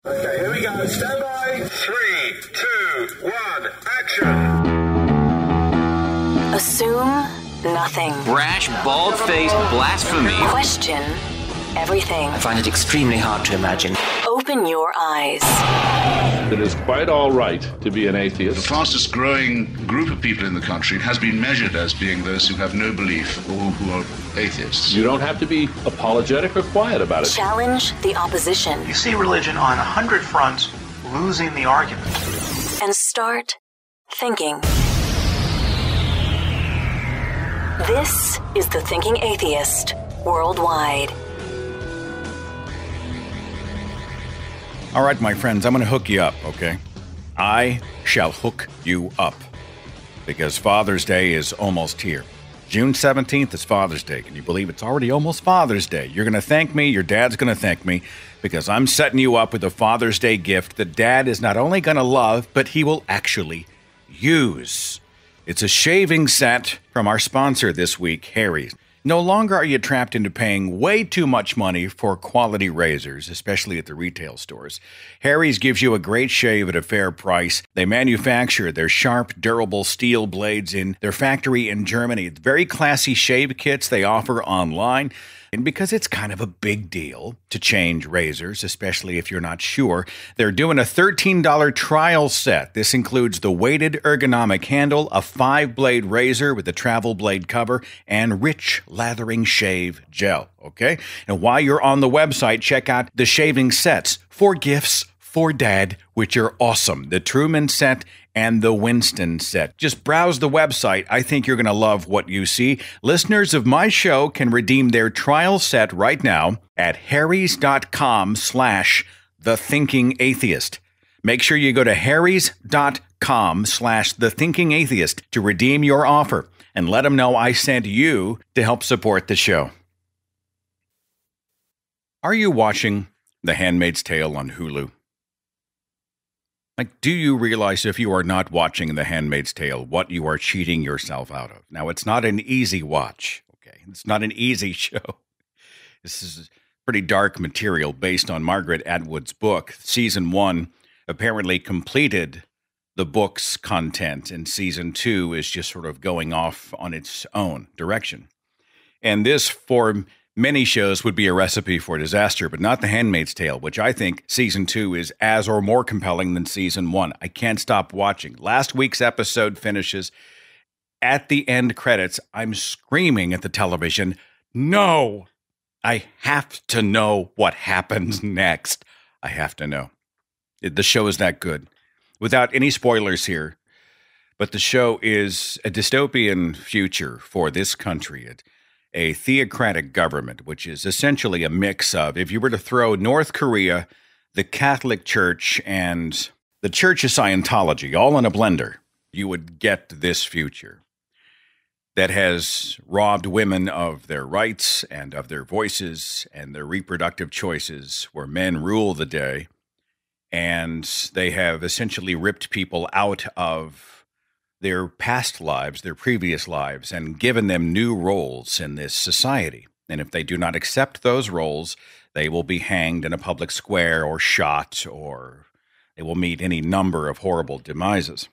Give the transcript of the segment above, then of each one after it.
Okay, here we go. Stand by. 3, 2, 1, action. Assume nothing. Brash, bald-faced blasphemy. Question everything. I find it extremely hard to imagine. Open your eyes. It is quite all right to be an atheist. The fastest growing group of people in the country has been measured as being those who have no belief or who are atheists. You don't have to be apologetic or quiet about it. Challenge the opposition. You see religion on 100 fronts losing the argument. And start thinking. This is The Thinking Atheist Worldwide. All right, my friends, I'm going to hook you up, okay? I shall hook you up because Father's Day is almost here. June 17th is Father's Day. Can you believe it's already almost Father's Day? You're going to thank me, your dad's going to thank me because I'm setting you up with a Father's Day gift that Dad is not only going to love, but he will actually use. It's a shaving set from our sponsor this week, Harry's. No longer are you trapped into paying way too much money for quality razors, especially at the retail stores. Harry's gives you a great shave at a fair price. They manufacture their sharp, durable steel blades in their factory in Germany. Very classy shave kits they offer online. And because it's kind of a big deal to change razors, especially if you're not sure, they're doing a $13 trial set. This includes the weighted ergonomic handle, a 5-blade razor with a travel blade cover, and rich lathering shave gel, okay? And while you're on the website, check out the shaving sets for gifts for Dad, which are awesome. The Truman set and the Winston set. Just browse the website. I think you're going to love what you see. Listeners of my show can redeem their trial set right now at harrys.com/thethinkingatheist. Make sure you go to harrys.com/thethinkingatheist to redeem your offer and let them know I sent you to help support the show. Are you watching The Handmaid's Tale on Hulu? Like, do you realize if you are not watching The Handmaid's Tale, what you are cheating yourself out of? Now, it's not an easy watch, okay? It's not an easy show. This is pretty dark material based on Margaret Atwood's book. Season 1 apparently completed the book's content, and Season 2 is just sort of going off on its own direction. And this, for many shows, would be a recipe for disaster, but not The Handmaid's Tale, which I think Season 2 is as or more compelling than Season 1. I can't stop watching. Last week's episode finishes. At the end credits, I'm screaming at the television, no! I have to know what happens next. I have to know. The show is that good. Without any spoilers here, but the show is a dystopian future for this country. A theocratic government, which is essentially a mix of, if you were to throw North Korea, the Catholic Church, and the Church of Scientology all in a blender, you would get this future that has robbed women of their rights and of their voices and their reproductive choices, where men rule the day, and they have essentially ripped people out of their past lives, their previous lives, and given them new roles in this society. And if they do not accept those roles, they will be hanged in a public square or shot, or they will meet any number of horrible demises.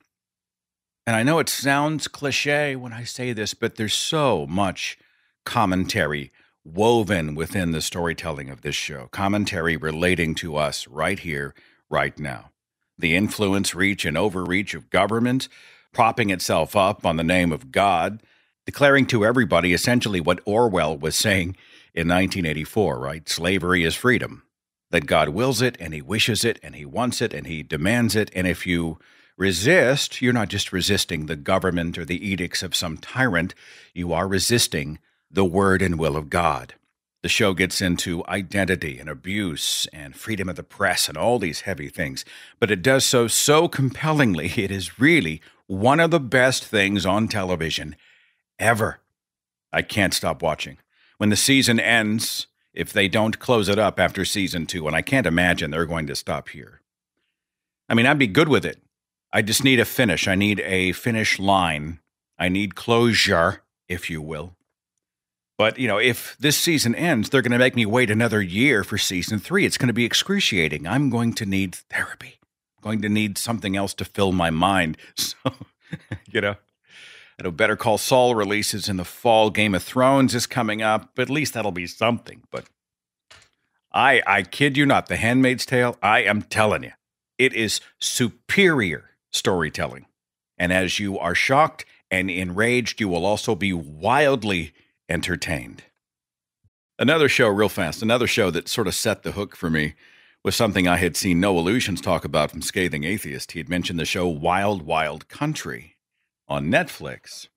And I know it sounds cliche when I say this, but there's so much commentary woven within the storytelling of this show, commentary relating to us right here, right now. The influence, reach, and overreach of government, propping itself up on the name of God, declaring to everybody essentially what Orwell was saying in 1984, right? Slavery is freedom. That God wills it, and he wishes it, and he wants it, and he demands it. And if you resist, you're not just resisting the government or the edicts of some tyrant, you are resisting the word and will of God. The show gets into identity and abuse and freedom of the press and all these heavy things, but it does so compellingly. It is really one of the best things on television ever. I can't stop watching. When the season ends, if they don't close it up after Season 2, and I can't imagine they're going to stop here. I mean, I'd be good with it. I just need a finish. I need a finish line. I need closure, if you will. But, if this season ends, they're going to make me wait another year for season 3. It's going to be excruciating. I'm going to need therapy. I'm going to need something else to fill my mind. So, I know Better Call Saul releases in the fall. Game of Thrones is coming up. But at least that'll be something. But I kid you not, The Handmaid's Tale, I am telling you, it is superior storytelling. And as you are shocked and enraged, you will also be wildly entertained. Another show, real fast, another show that sort of set the hook for me was something I had seen No Illusions talk about from Scathing Atheist. He had mentioned the show Wild Wild Country on Netflix.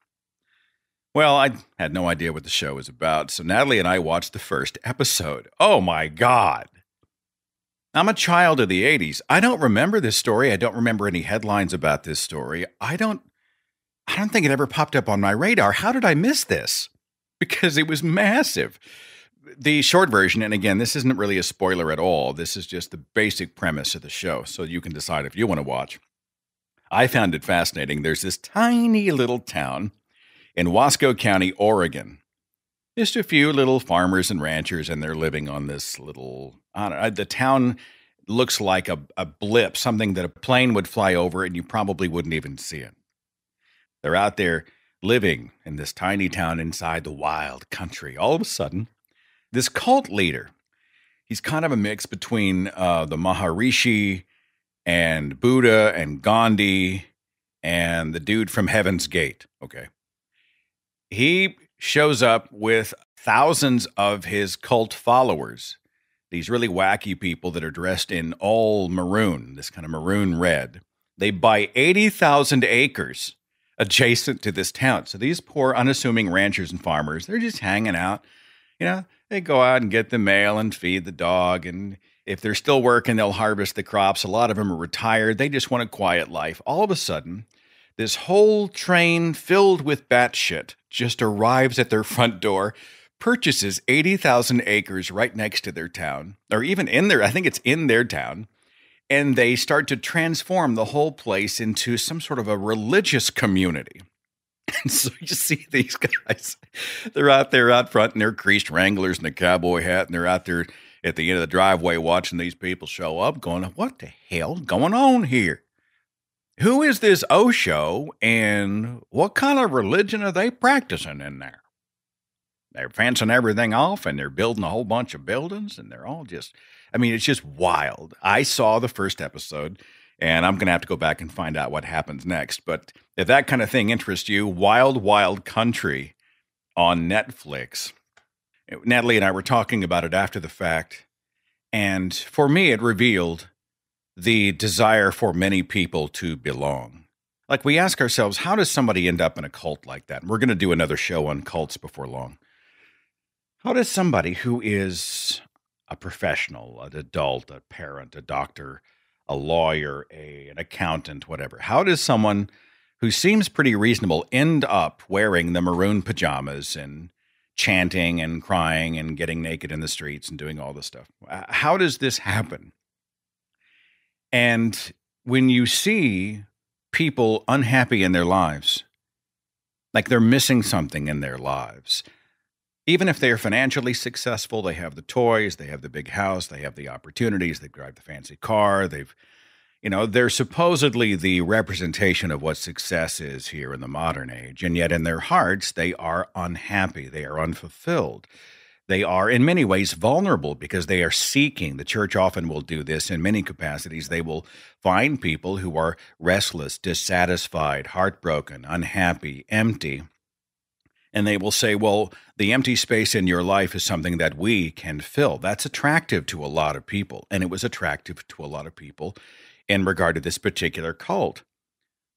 Well, I had no idea what the show was about, so Natalie and I watched the first episode. Oh my God. I'm a child of the 80s. I don't remember this story. I don't remember any headlines about this story. I don't think it ever popped up on my radar. How did I miss this? Because it was massive. The short version, and again, this isn't really a spoiler at all. This is just the basic premise of the show, so you can decide if you want to watch. I found it fascinating. There's this tiny little town in Wasco County, Oregon. Just a few little farmers and ranchers, and they're living on this little, the town looks like a blip, something that a plane would fly over and you probably wouldn't even see it. They're out there living in this tiny town inside the wild country. All of a sudden, this cult leader, he's kind of a mix between the Maharishi and Buddha and Gandhi and the dude from Heaven's Gate. Okay. He shows up with thousands of his cult followers, these really wacky people that are dressed in all maroon, this kind of maroon red. They buy 80,000 acres adjacent to this town. So these poor, unassuming ranchers and farmers, they're just hanging out. They go out and get the mail and feed the dog. And if they're still working, they'll harvest the crops. A lot of them are retired. They just want a quiet life. All of a sudden, this whole train filled with batshit just arrives at their front door, purchases 80,000 acres right next to their town, or even in their, I think it's in their town. And they start to transform the whole place into some sort of a religious community. And so you see these guys, they're out there out front in their creased Wranglers and a cowboy hat, and they're out there at the end of the driveway watching these people show up going, what the hell's going on here? Who is this Osho, and what kind of religion are they practicing in there? They're fencing everything off, and they're building a whole bunch of buildings, and they're all just, it's just wild. I saw the first episode, and I'm going to have to go back and find out what happens next. But if that kind of thing interests you, Wild Wild Country on Netflix. Natalie and I were talking about it after the fact, and for me, it revealed the desire for many people to belong. Like, we ask ourselves, how does somebody end up in a cult like that? And we're going to do another show on cults before long. How does somebody who is a professional, an adult, a parent, a doctor, a lawyer, an accountant, whatever, how does someone who seems pretty reasonable end up wearing the maroon pajamas and chanting and crying and getting naked in the streets and doing all this stuff? How does this happen? And when you see people unhappy in their lives, like they're missing something in their lives, even if they're financially successful, they have the toys, they have the big house, they have the opportunities, they drive the fancy car, they're supposedly the representation of what success is here in the modern age. And yet in their hearts, they are unhappy. They are unfulfilled. They are in many ways vulnerable because they are seeking. The church often will do this in many capacities. They will find people who are restless, dissatisfied, heartbroken, unhappy, empty. And they will say, well, the empty space in your life is something that we can fill. That's attractive to a lot of people. And it was attractive to a lot of people in regard to this particular cult.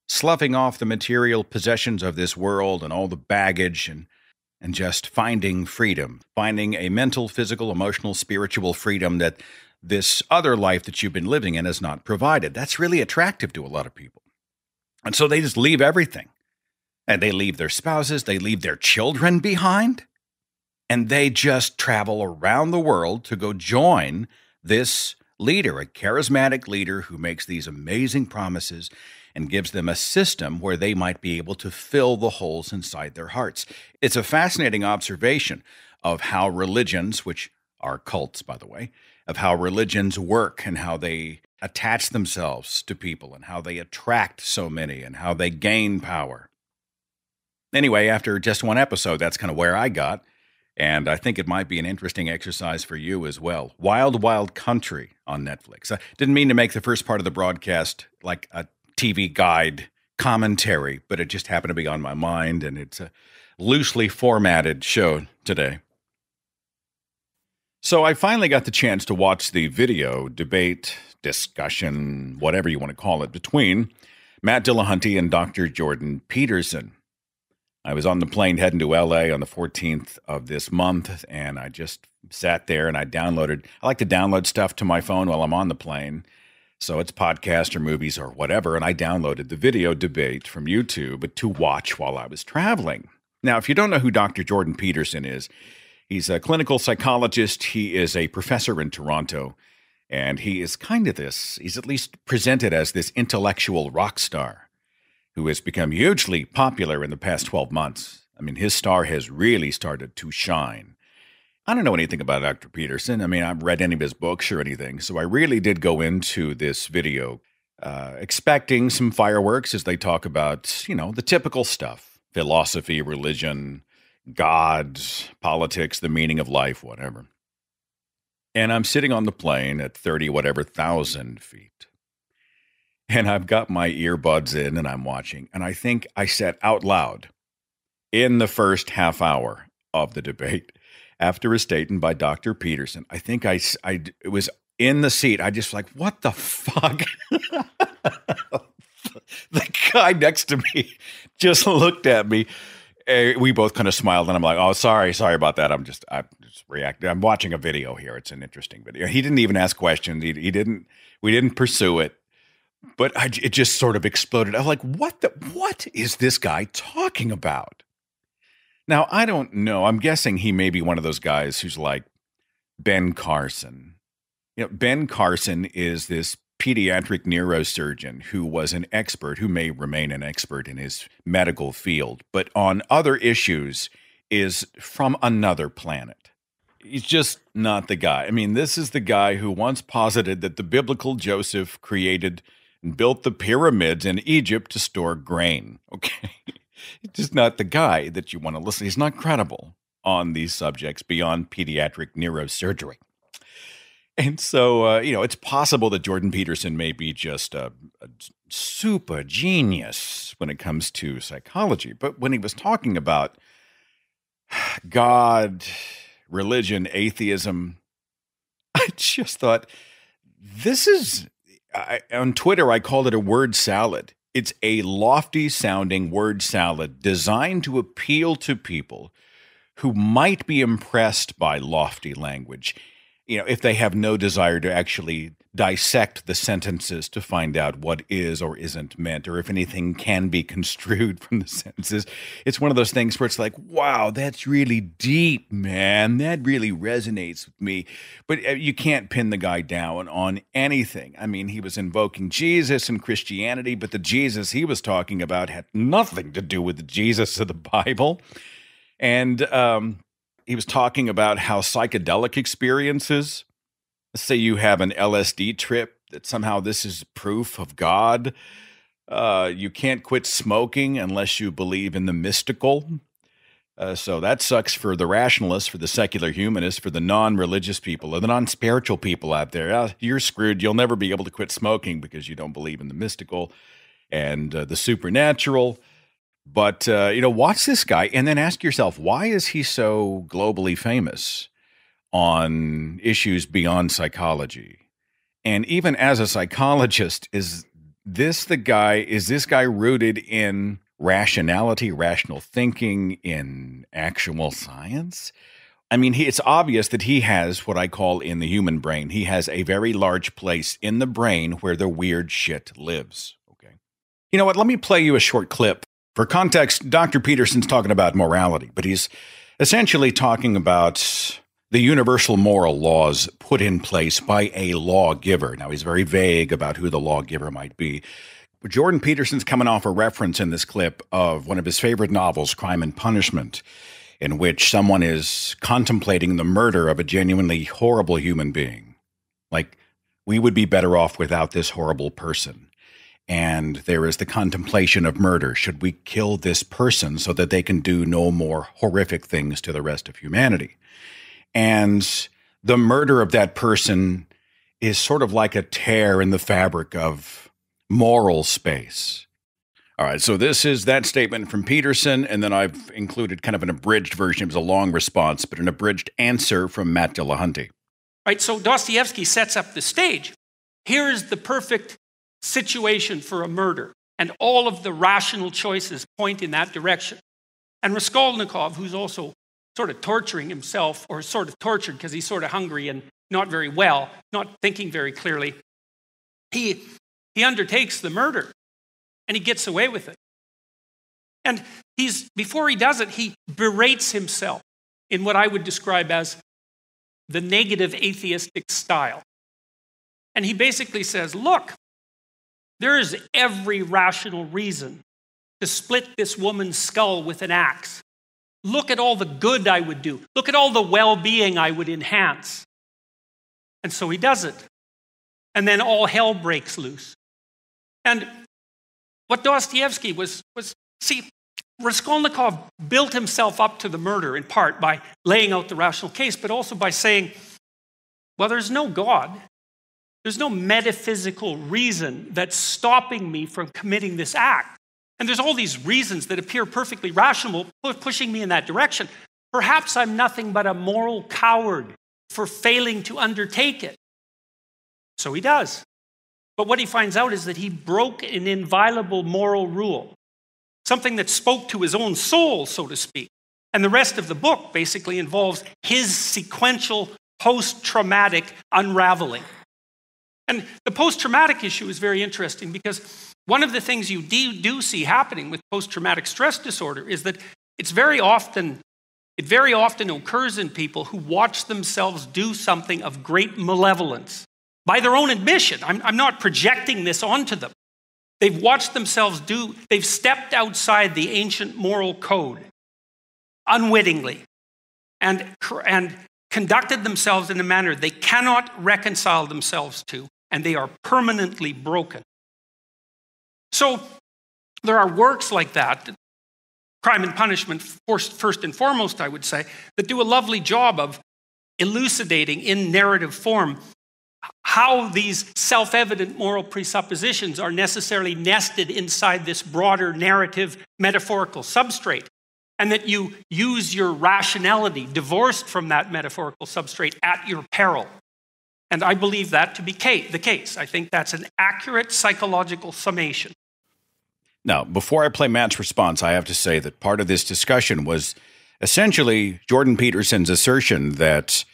Sloughing off the material possessions of this world and all the baggage and just finding freedom, finding a mental, physical, emotional, spiritual freedom that this other life that you've been living in has not provided. That's really attractive to a lot of people. And so they just leave everything. And they leave their spouses, they leave their children behind, and they just travel around the world to go join this leader, a charismatic leader who makes these amazing promises and gives them a system where they might be able to fill the holes inside their hearts. It's a fascinating observation of how religions, which are cults, by the way, of how religions work and how they attach themselves to people and how they attract so many and how they gain power. Anyway, after just one episode, that's kind of where I got. And I think it might be an interesting exercise for you as well. Wild Wild Country on Netflix. I didn't mean to make the first part of the broadcast like a TV guide commentary, but it just happened to be on my mind, and it's a loosely formatted show today. So I finally got the chance to watch the video debate, discussion, whatever you want to call it, between Matt Dillahunty and Dr. Jordan Peterson. I was on the plane heading to LA on the 14th of this month, and I just sat there and I like to download stuff to my phone while I'm on the plane. So it's podcasts or movies or whatever, and I downloaded the video debate from YouTube to watch while I was traveling. Now, if you don't know who Dr. Jordan Peterson is, he's a clinical psychologist. He is a professor in Toronto, and he is he's at least presented as this intellectual rock star who has become hugely popular in the past 12 months. I mean, his star has really started to shine. I don't know anything about Dr. Peterson. I mean, I've read any of his books or anything, so I really did go into this video expecting some fireworks as they talk about, the typical stuff: philosophy, religion, God, politics, the meaning of life, whatever. And I'm sitting on the plane at 30,000 feet. And I've got my earbuds in and I'm watching. And I think I said out loud in the first half hour of the debate, after a statement by Dr. Peterson, I think I was in the seat. I just like, what the fuck? The guy next to me just looked at me. We both kind of smiled, and I'm like, oh, sorry about that. I'm just reacting. I'm watching a video here. It's an interesting video. He didn't even ask questions. We didn't pursue it. But it just sort of exploded. I was like, what is this guy talking about? Now, I don't know. I'm guessing he may be one of those guys who's like Ben Carson. Ben Carson is this pediatric neurosurgeon who was an expert, who may remain an expert in his medical field, but on other issues is from another planet. He's just not the guy. I mean, this is the guy who once posited that the biblical Joseph created and built the pyramids in Egypt to store grain. Okay. He's just not the guy that you want to listen. He's not credible on these subjects beyond pediatric neurosurgery. And so, it's possible that Jordan Peterson may be just a super genius when it comes to psychology. But when he was talking about God, religion, atheism, I just thought, on Twitter, I called it a word salad. It's a lofty sounding word salad designed to appeal to people who might be impressed by lofty language, if they have no desire to actually dissect the sentences to find out what is or isn't meant, or if anything can be construed from the sentences. It's one of those things where it's like, wow, that's really deep, man. That really resonates with me. But you can't pin the guy down on anything. I mean, he was invoking Jesus and Christianity, but the Jesus he was talking about had nothing to do with the Jesus of the Bible. And he was talking about how psychedelic experiences, say you have an LSD trip, that somehow this is proof of God. You can't quit smoking unless you believe in the mystical. So that sucks for the rationalists, for the secular humanists, for the non-religious people, or the non-spiritual people out there. You're screwed. You'll never be able to quit smoking because you don't believe in the mystical and the supernatural. But, watch this guy and then ask yourself, why is he so globally famous on issues beyond psychology? And even as a psychologist, is this guy rooted in rationality, rational thinking, in actual science? I mean, it's obvious that he has what I call in the human brain. He has a very large place in the brain where the weird shit lives. Okay. You know what? Let me play you a short clip. For context, Dr. Peterson's talking about morality, but he's essentially talking about the universal moral laws put in place by a lawgiver. Now, he's very vague about who the lawgiver might be, Jordan Peterson's coming off a reference in this clip of one of his favorite novels, Crime and Punishment, in which someone is contemplating the murder of a genuinely horrible human being. Like, we would be better off without this horrible person. And there is the contemplation of murder. Should we kill this person so that they can do no more horrific things to the rest of humanity? And the murder of that person is sort of like a tear in the fabric of moral space. All right, so this is that statement from Peterson, and then I've included kind of an abridged version. It was a long response, but an abridged answer from Matt Dillahunty. Right, so Dostoevsky sets up the stage. Here is the perfect situation for a murder, and all of the rational choices point in that direction. And Raskolnikov, who's also sort of torturing himself, or sort of tortured because he's sort of hungry and not very well, not thinking very clearly, he undertakes the murder, and he gets away with it. And before he does it, he berates himself in what I would describe as the negative atheistic style. And he basically says, look, there is every rational reason to split this woman's skull with an axe. Look at all the good I would do. Look at all the well-being I would enhance. And so he does it. And then all hell breaks loose. And what Dostoevsky was Raskolnikov built himself up to the murder in part by laying out the rational case, but also by saying, well, there's no God. There's no metaphysical reason that's stopping me from committing this act. And there's all these reasons that appear perfectly rational, pushing me in that direction. Perhaps I'm nothing but a moral coward for failing to undertake it. So he does. But what he finds out is that he broke an inviolable moral rule, something that spoke to his own soul, so to speak. And the rest of the book basically involves his sequential post-traumatic unraveling. And the post-traumatic issue is very interesting because one of the things you do see happening with post-traumatic stress disorder is that it very often occurs in people who watch themselves do something of great malevolence. By their own admission, I'm not projecting this onto them. They've watched themselves they've stepped outside the ancient moral code unwittingly and conducted themselves in a manner they cannot reconcile themselves to, and they are permanently broken. So there are works like that, Crime and Punishment, first and foremost, I would say, that do a lovely job of elucidating in narrative form how these self-evident moral presuppositions are necessarily nested inside this broader narrative metaphorical substrate, and that you use your rationality divorced from that metaphorical substrate at your peril. And I believe that to be the case. I think that's an accurate psychological summation. Now, before I play Matt's response, I have to say that part of this discussion was essentially Jordan Peterson's assertion that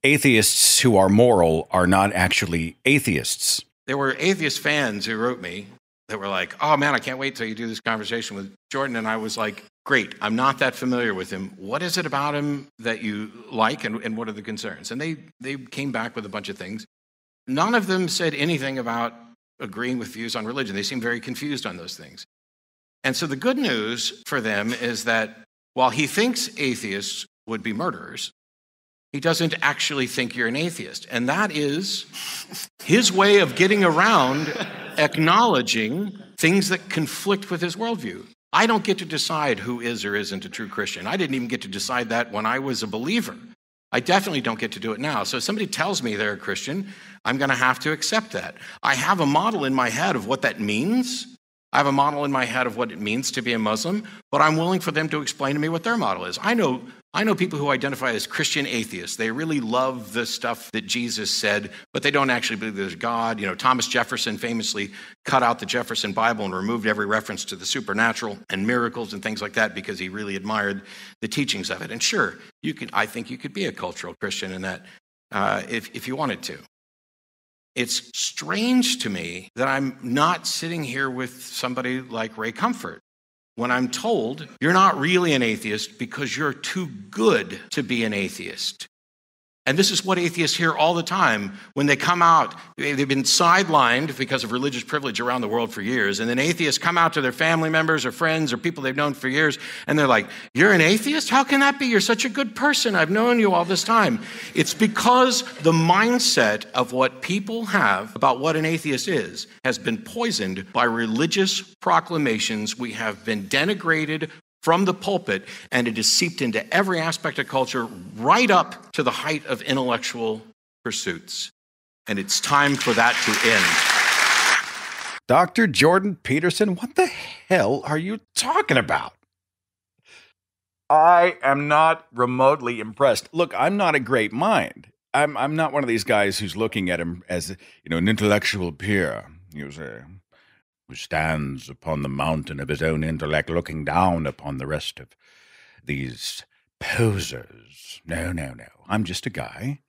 atheists who are moral are not actually atheists. There were atheist fans who wrote me that were like, oh man, I can't wait till you do this conversation with Jordan. And I was like, great, I'm not that familiar with him. What is it about him that you like, and what are the concerns? And they came back with a bunch of things. None of them said anything about agreeing with views on religion. They seemed very confused on those things. And so the good news for them is that while he thinks atheists would be murderers, he doesn't actually think you're an atheist. And that is his way of getting around acknowledging things that conflict with his worldview. I don't get to decide who is or isn't a true Christian. I didn't even get to decide that when I was a believer. I definitely don't get to do it now. So if somebody tells me they're a Christian, I'm going to have to accept that. I have a model in my head of what that means. I have a model in my head of what it means to be a Muslim, but I'm willing for them to explain to me what their model is. I know people who identify as Christian atheists. They really love the stuff that Jesus said, but they don't actually believe there's God. You know, Thomas Jefferson famously cut out the Jefferson Bible and removed every reference to the supernatural and miracles and things like that because he really admired the teachings of it. And sure, I think you could be a cultural Christian in that if you wanted to. It's strange to me that I'm not sitting here with somebody like Ray Comfort when I'm told you're not really an atheist because you're too good to be an atheist. And this is what atheists hear all the time when they come out. They've been sidelined because of religious privilege around the world for years. And then atheists come out to their family members or friends or people they've known for years. And they're like, "You're an atheist? How can that be? You're such a good person. I've known you all this time." It's because the mindset of what people have about what an atheist is has been poisoned by religious proclamations. We have been denigrated from the pulpit, and it has seeped into every aspect of culture, right up to the height of intellectual pursuits. And it's time for that to end. Dr. Jordan Peterson, what the hell are you talking about? I am not remotely impressed. Look, I'm not a great mind. I'm not one of these guys who's looking at him as, an intellectual peer. Who stands upon the mountain of his own intellect, looking down upon the rest of these posers. No. I'm just a guy.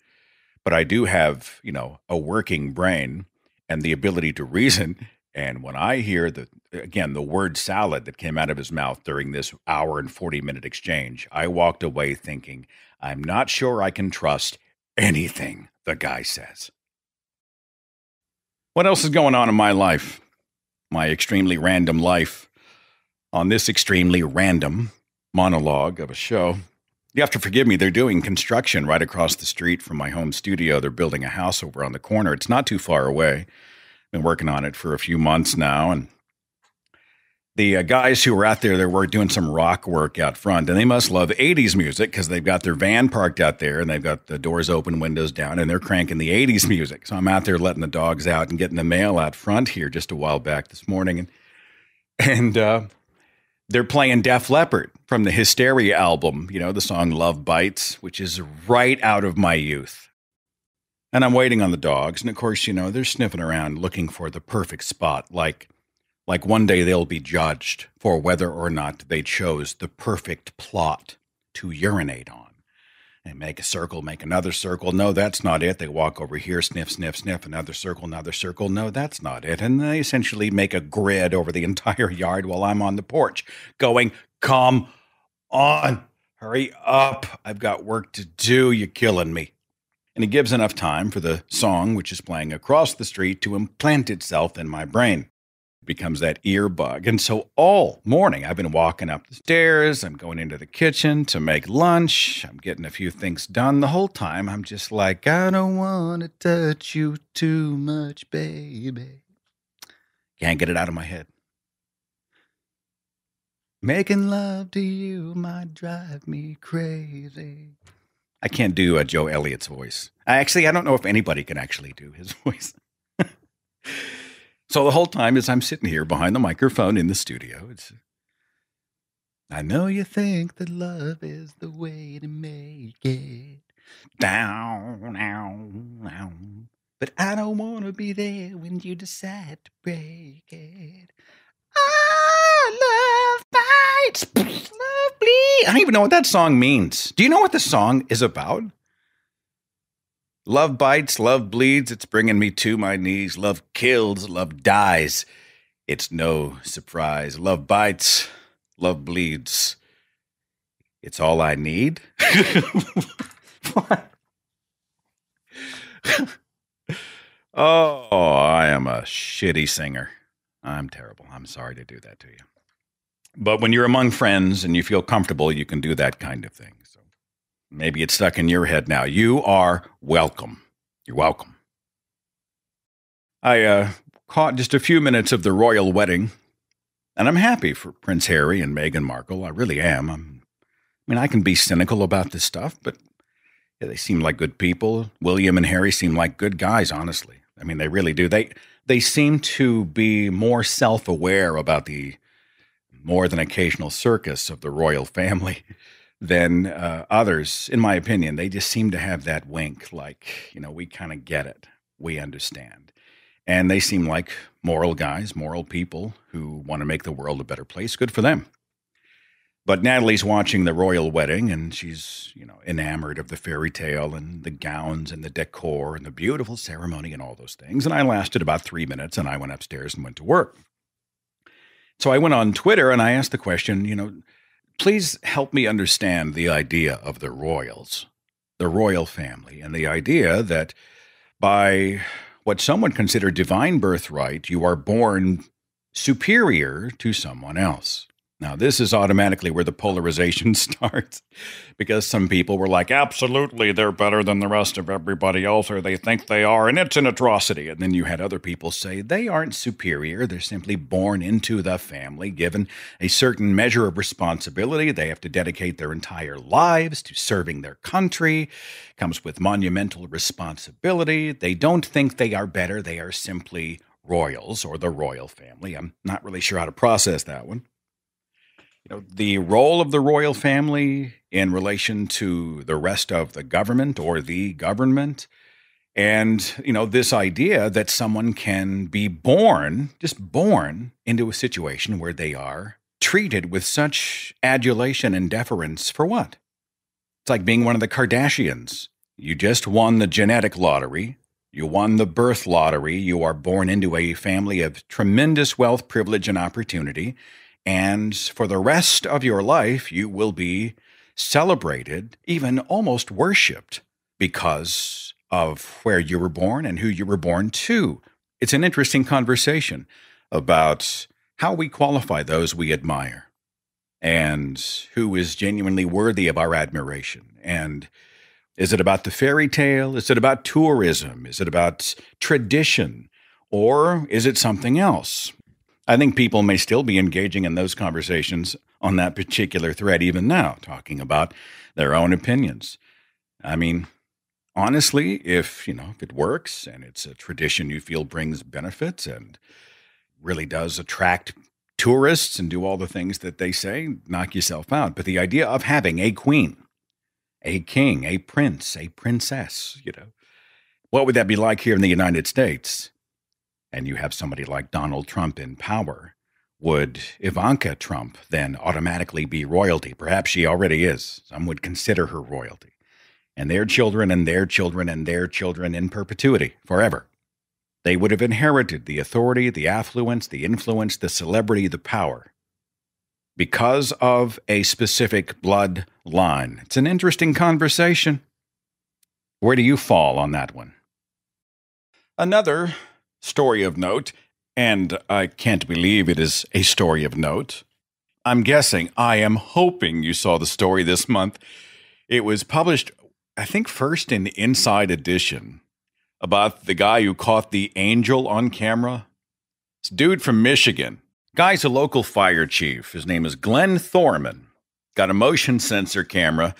But I do have, a working brain and the ability to reason. And when I hear the word salad that came out of his mouth during this hour and 40-minute exchange, I walked away thinking, I'm not sure I can trust anything the guy says. What else is going on in my life? My extremely random life. On this extremely random monologue of a show. You have to forgive me, they're doing construction right across the street from my home studio. They're building a house over on the corner. It's not too far away. Been working on it for a few months now, and the guys who were out there, they were doing some rock work out front, and they must love 80s music because they've got their van parked out there, and they've got the doors open, windows down, and they're cranking the 80s music. So I'm out there letting the dogs out and getting the mail out front here just a while back this morning, and they're playing Def Leppard from the Hysteria album, the song Love Bites, which is right out of my youth. And I'm waiting on the dogs, and of course, they're sniffing around looking for the perfect spot, like one day they'll be judged for whether or not they chose the perfect plot to urinate on. They make a circle, make another circle. No, that's not it. They walk over here, sniff, sniff, sniff, another circle, another circle. No, that's not it. And they essentially make a grid over the entire yard while I'm on the porch going, come on, hurry up. I've got work to do. You're killing me. And it gives enough time for the song, which is playing across the street, to implant itself in my brain. Becomes that ear bug. And so all morning I've been walking up the stairs. I'm going into the kitchen to make lunch. I'm getting a few things done. The whole time I'm just like, I don't want to touch you too much, baby. Can't get it out of my head. Making love to you might drive me crazy. I can't do Joe Elliott's voice. I don't know if anybody can actually do his voice. So the whole time as I'm sitting here behind the microphone in the studio, I know you think that love is the way to make it. Down, down, down. But I don't want to be there when you decide to break it. I love bites, love bleed. I don't even know what that song means. Do you know what the song is about? Love bites, love bleeds, it's bringing me to my knees. Love kills, love dies. It's no surprise. Love bites, love bleeds. It's all I need. What? Oh, I am a shitty singer. I'm terrible. I'm sorry to do that to you. But when you're among friends and you feel comfortable, you can do that kind of thing. So maybe it's stuck in your head now. You are welcome. You're welcome. I caught just a few minutes of the royal wedding, and I'm happy for Prince Harry and Meghan Markle. I really am. I can be cynical about this stuff, but they seem like good people. William and Harry seem like good guys, honestly. They really do. They seem to be more self-aware about the more than occasional circus of the royal family than others, in my opinion. They just seem to have that wink, like, we kind of get it. We understand. And they seem like moral guys, moral people who want to make the world a better place. Good for them. But Natalie's watching the royal wedding, and she's, enamored of the fairy tale and the gowns and the decor and the beautiful ceremony and all those things. And I lasted about 3 minutes, and I went upstairs and went to work. So I went on Twitter, and I asked the question, please help me understand the idea of the royals. the royal family, and the idea that by what some would consider divine birthright, you are born superior to someone else. Now, this is automatically where the polarization starts, because some people were like, absolutely, they're better than the rest of everybody else, or they think they are, and it's an atrocity. And then you had other people say they aren't superior. They're simply born into the family, given a certain measure of responsibility. They have to dedicate their entire lives to serving their country. Comes with monumental responsibility. They don't think they are better. They are simply royals or the royal family. I'm not really sure how to process that one. The role of the royal family in relation to the rest of the government or the government, and, this idea that someone can be just born into a situation where they are treated with such adulation and deference for what? It's like being one of the Kardashians. You just won the genetic lottery. You won the birth lottery. You are born into a family of tremendous wealth, privilege, and opportunity. And for the rest of your life, you will be celebrated, even almost worshipped, because of where you were born and who you were born to. It's an interesting conversation about how we qualify those we admire and who is genuinely worthy of our admiration. And is it about the fairy tale? Is it about tourism? Is it about tradition? Or is it something else? I think people may still be engaging in those conversations on that particular thread even now, talking about their own opinions. I mean, honestly, if it works and it's a tradition you feel brings benefits and really does attract tourists and do all the things that they say, knock yourself out. But the idea of having a queen, a king, a prince, a princess, what would that be like here in the United States? And you have somebody like Donald Trump in power. Would Ivanka Trump then automatically be royalty? Perhaps she already is. Some would consider her royalty. And their children and their children and their children in perpetuity, forever. They would have inherited the authority, the affluence, the influence, the celebrity, the power, because of a specific bloodline. It's an interesting conversation. Where do you fall on that one? Another story of note, and I can't believe it is a story of note. I am hoping you saw the story this month. It was published, I think, first in the Inside Edition, about the guy who caught the angel on camera. This dude from Michigan. Guy's a local fire chief. His name is Glenn Thorman. Got a motion sensor camera,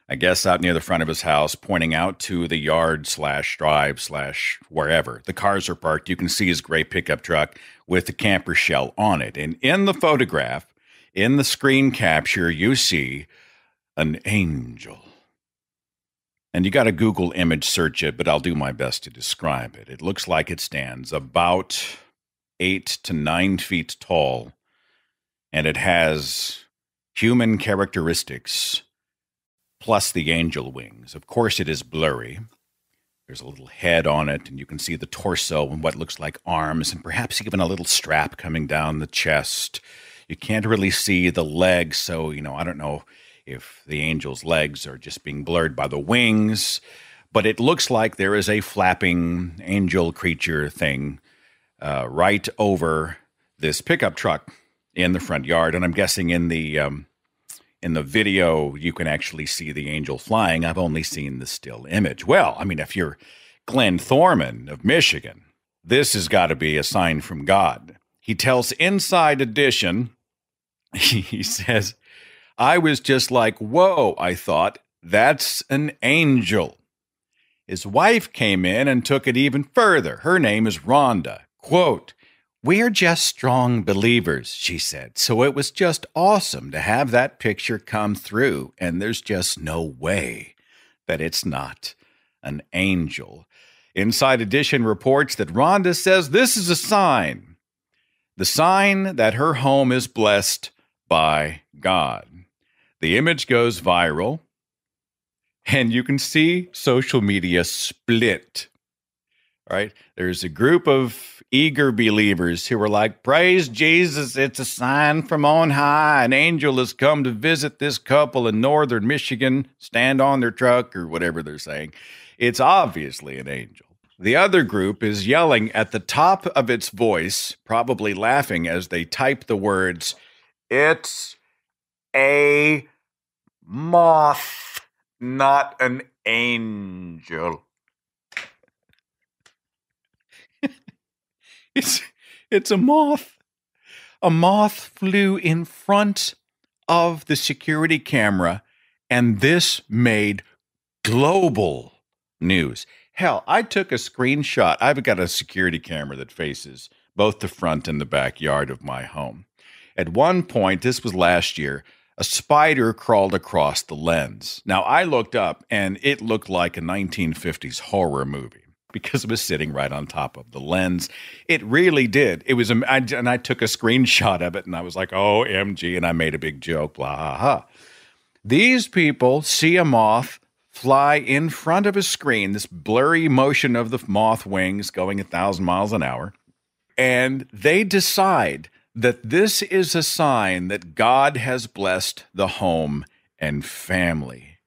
I guess out near the front of his house, pointing out to the yard / drive / wherever. The cars are parked. You can see his gray pickup truck with the camper shell on it. And in the photograph, in the screen capture, you see an angel. And you got to Google image search it, but I'll do my best to describe it. It looks like it stands about 8 to 9 feet tall, and it has human characteristics plus the angel wings. Of course, it is blurry. There's a little head on it, and you can see the torso and what looks like arms, and perhaps even a little strap coming down the chest. You can't really see the legs, so, I don't know if the angel's legs are just being blurred by the wings, but it looks like there is a flapping angel creature thing right over this pickup truck in the front yard, and I'm guessing in the video, you can actually see the angel flying. I've only seen the still image. Well, if you're Glenn Thorman of Michigan, this has got to be a sign from God. He tells Inside Edition, he says, I was just like, whoa, I thought, that's an angel. His wife came in and took it even further. Her name is Rhonda. Quote, we're just strong believers, she said. So it was just awesome to have that picture come through. And there's just no way that it's not an angel. Inside Edition reports that Rhonda says this is a sign. The sign that her home is blessed by God. The image goes viral. And you can see social media split. Right? There's a group of eager believers who were like, praise Jesus, it's a sign from on high. An angel has come to visit this couple in northern Michigan, stand on their truck, or whatever they're saying. It's obviously an angel. The other group is yelling at the top of its voice, probably laughing as they type the words, it's a moth, not an angel. It's a moth. A moth flew in front of the security camera, and this made global news. Hell, I took a screenshot. I've got a security camera that faces both the front and the backyard of my home. At one point, this was last year, a spider crawled across the lens. Now, I looked up, and it looked like a 1950s horror movie, because it was sitting right on top of the lens. It really did. It was, and I took a screenshot of it, and I was like, OMG, and I made a big joke, blah, ha, ha. These people see a moth fly in front of a screen, this blurry motion of the moth wings going 1,000 miles an hour, and they decide that this is a sign that God has blessed the home and family.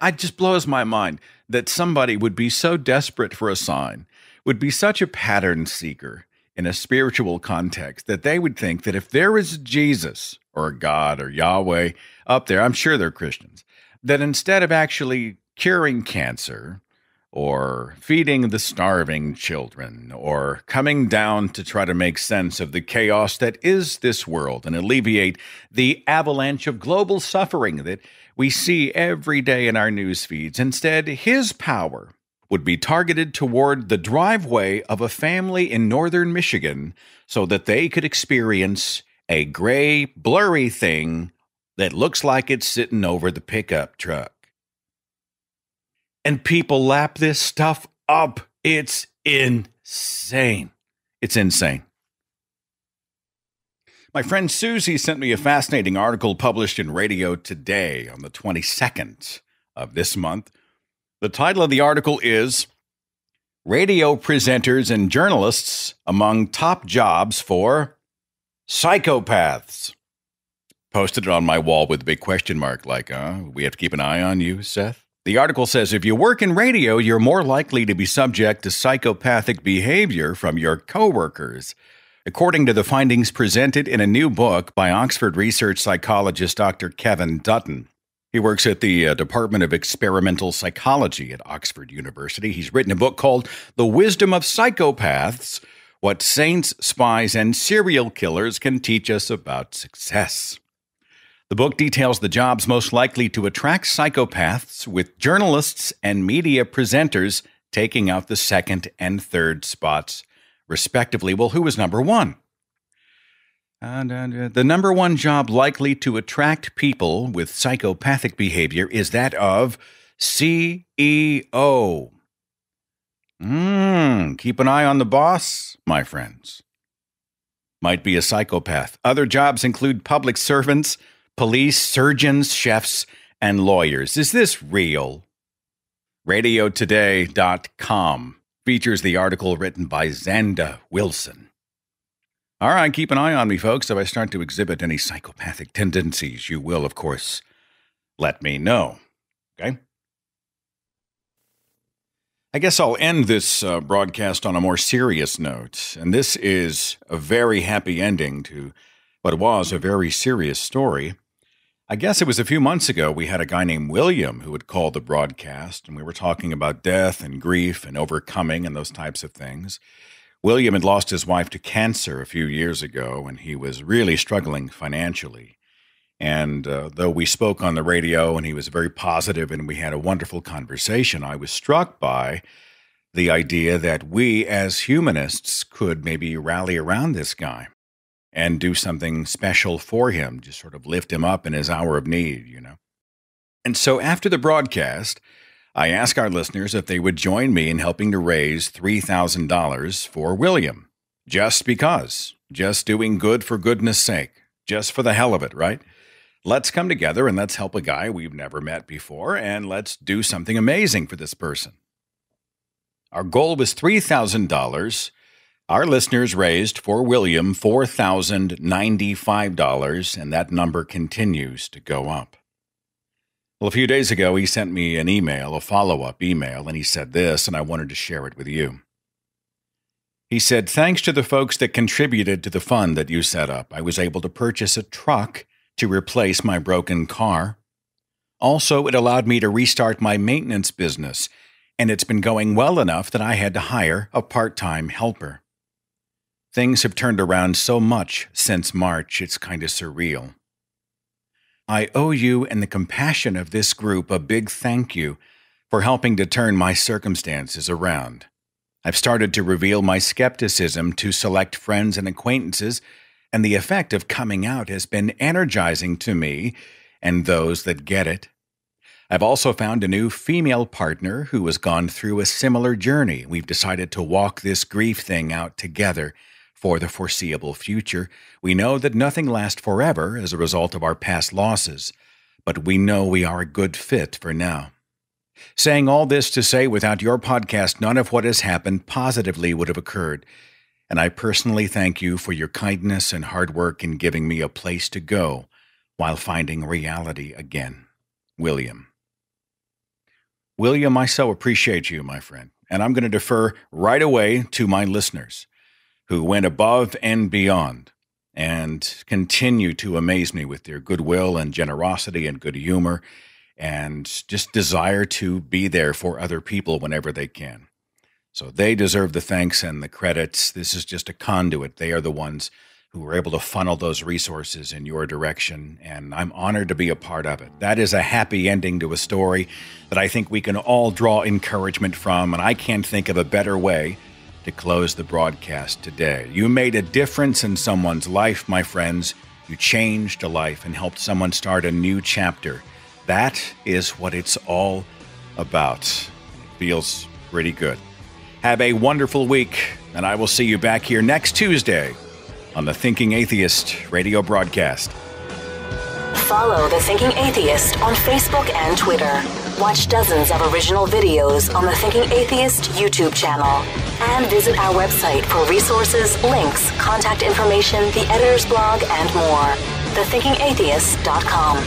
It just blows my mind that somebody would be so desperate for a sign, would be such a pattern seeker in a spiritual context, that they would think that if there is Jesus or a God or Yahweh up there, I'm sure they're Christians, that instead of actually curing cancer or feeding the starving children or coming down to try to make sense of the chaos that is this world and alleviate the avalanche of global suffering that we see every day in our news feeds, instead, his power would be targeted toward the driveway of a family in northern Michigan so that they could experience a gray, blurry thing that looks like it's sitting over the pickup truck. And people lap this stuff up. It's insane. It's insane. My friend Susie sent me a fascinating article published in Radio Today on the 22nd of this month. The title of the article is Radio Presenters and Journalists Among Top Jobs for Psychopaths. Posted it on my wall with a big question mark, like, we have to keep an eye on you, Seth? The article says, if you work in radio, you're more likely to be subject to psychopathic behavior from your coworkers. According to the findings presented in a new book by Oxford research psychologist Dr. Kevin Dutton. He works at the Department of Experimental Psychology at Oxford University. He's written a book called The Wisdom of Psychopaths, What Saints, Spies, and Serial Killers Can Teach Us About Success. The book details the jobs most likely to attract psychopaths, with journalists and media presenters taking out the second and third spots, respectively. Well, who was number one? The number one job likely to attract people with psychopathic behavior is that of CEO. Keep an eye on the boss, my friends. Might be a psychopath. Other jobs include public servants, police, surgeons, chefs, and lawyers. Is this real? RadioToday.com features the article written by Xanda Wilson. All right, keep an eye on me, folks. If I start to exhibit any psychopathic tendencies, you will, of course, let me know. Okay? I guess I'll end this broadcast on a more serious note. And this is a very happy ending to what was a very serious story. I guess it was a few months ago we had a guy named William who had called the broadcast, and we were talking about death and grief and overcoming and those types of things. William had lost his wife to cancer a few years ago, and he was really struggling financially. And though we spoke on the radio and he was very positive and we had a wonderful conversation, I was struck by the idea that we as humanists could maybe rally around this guy and do something special for him, just sort of lift him up in his hour of need, you know. And so after the broadcast, I asked our listeners if they would join me in helping to raise $3,000 for William. Just because. Just doing good for goodness sake. Just for the hell of it, right? Let's come together and let's help a guy we've never met before, and let's do something amazing for this person. Our goal was $3,000 Our listeners raised for William $4,095, and that number continues to go up. Well, a few days ago, he sent me an email, a follow-up email, and he said this, and I wanted to share it with you. He said, "Thanks to the folks that contributed to the fund that you set up, I was able to purchase a truck to replace my broken car. Also, it allowed me to restart my maintenance business, and it's been going well enough that I had to hire a part-time helper. Things have turned around so much since March, it's kind of surreal. I owe you and the compassion of this group a big thank you for helping to turn my circumstances around. I've started to reveal my skepticism to select friends and acquaintances, and the effect of coming out has been energizing to me and those that get it. I've also found a new female partner who has gone through a similar journey. We've decided to walk this grief thing out together for the foreseeable future. We know that nothing lasts forever as a result of our past losses, but we know we are a good fit for now. Saying all this to say, without your podcast, none of what has happened positively would have occurred, and I personally thank you for your kindness and hard work in giving me a place to go while finding reality again. William." William, I so appreciate you, my friend, and I'm going to defer right away to my listeners who went above and beyond and continue to amaze me with their goodwill and generosity and good humor and just desire to be there for other people whenever they can. So they deserve the thanks and the credits. This is just a conduit. They are the ones who were able to funnel those resources in your direction, and I'm honored to be a part of it. That is a happy ending to a story that I think we can all draw encouragement from, and I can't think of a better way to close the broadcast today. You made a difference in someone's life, my friends. You changed a life and helped someone start a new chapter. That is what it's all about. It feels pretty good. Have a wonderful week, and I will see you back here next Tuesday on the Thinking Atheist radio broadcast. Follow The Thinking Atheist on Facebook and Twitter. Watch dozens of original videos on the Thinking Atheist YouTube channel. And visit our website for resources, links, contact information, the editor's blog, and more. thethinkingatheist.com.